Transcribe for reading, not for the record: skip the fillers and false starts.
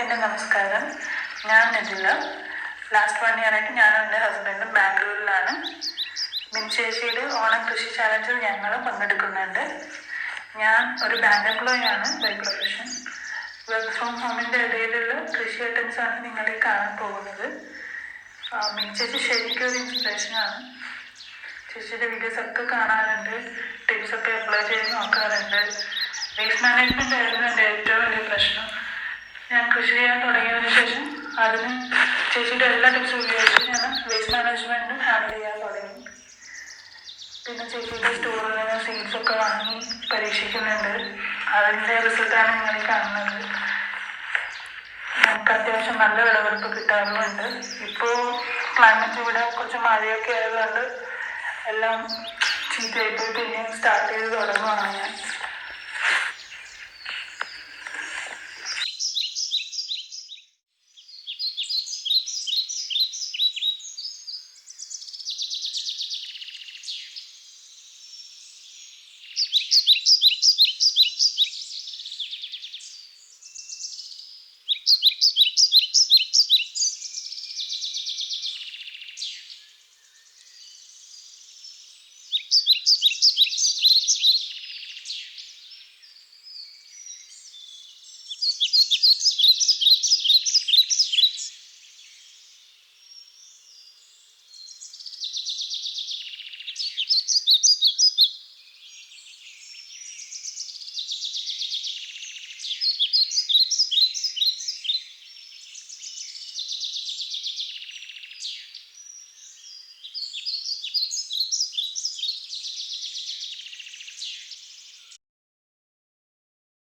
വീണ്ടും നമസ്കാരം. ഞാൻ നിതില. ലാസ്റ്റ് 1 year ആയിട്ട് ഞാനും എൻ്റെ ഹസ്ബൻഡും ബാംഗ്ലൂരിലാണ്. മിൻചേച്ചിയുടെ ഓണം കൃഷി ചാലഞ്ചിൽ ഞങ്ങൾ പങ്കെടുക്കുന്നുണ്ട്. ഞാൻ ഒരു ബാങ്ക് എംപ്ലോയി ആണ് ബൈ പ്രൊഫഷൻ. വർക്ക് ഫ്രോം ഹോമിൻ്റെ ഇടയിലുള്ള കൃഷി ഐറ്റംസ് ആണ് നിങ്ങളീ കാണാൻ പോകുന്നത്. മിൻചേച്ചി ശരിക്കും ഒരു ഇൻസ്പിറേഷനാണ്. ചേച്ചിയുടെ വീഡിയോസ് ഒക്കെ കാണാറുണ്ട്, ടിപ്സൊക്കെ അപ്ലൈ ചെയ്ത് നോക്കാറുണ്ട്. വേസ്റ്റ് മാനേജ്മെൻ്റ് ആയിരുന്നു എൻ്റെ ഏറ്റവും വലിയ പ്രശ്നം. ഞാൻ കൃഷി ചെയ്യാൻ തുടങ്ങിയതിന് ശേഷം അതിന് ചേച്ചിയുടെ എല്ലാ ടിപ്സും ഉപയോഗിച്ച് ഞാൻ വേസ്റ്റ് മാനേജ്മെൻറ്റ് ഹാൻഡിൽ ചെയ്യാൻ തുടങ്ങി. പിന്നെ ചേച്ചിയുടെ സ്റ്റോറിൽ നിന്ന് സീഡ്സൊക്കെ വാങ്ങി പരീക്ഷിക്കുന്നുണ്ട്. അതിൻ്റെ റിസൾട്ടാണ് നിങ്ങൾ കാണുന്നത്. നമുക്ക് അത്യാവശ്യം നല്ല വിളവെടുപ്പ് കിട്ടാറുമുണ്ട്. ഇപ്പോൾ ക്ലൈമറ്റ് ഇവിടെ കുറച്ച് മഴയൊക്കെ ആയതുകൊണ്ട് എല്ലാം ചീത്തയായിപ്പോയി പിന്നെയും സ്റ്റാർട്ട് ചെയ്ത് തുടങ്ങുകയാണ് ഞാൻ.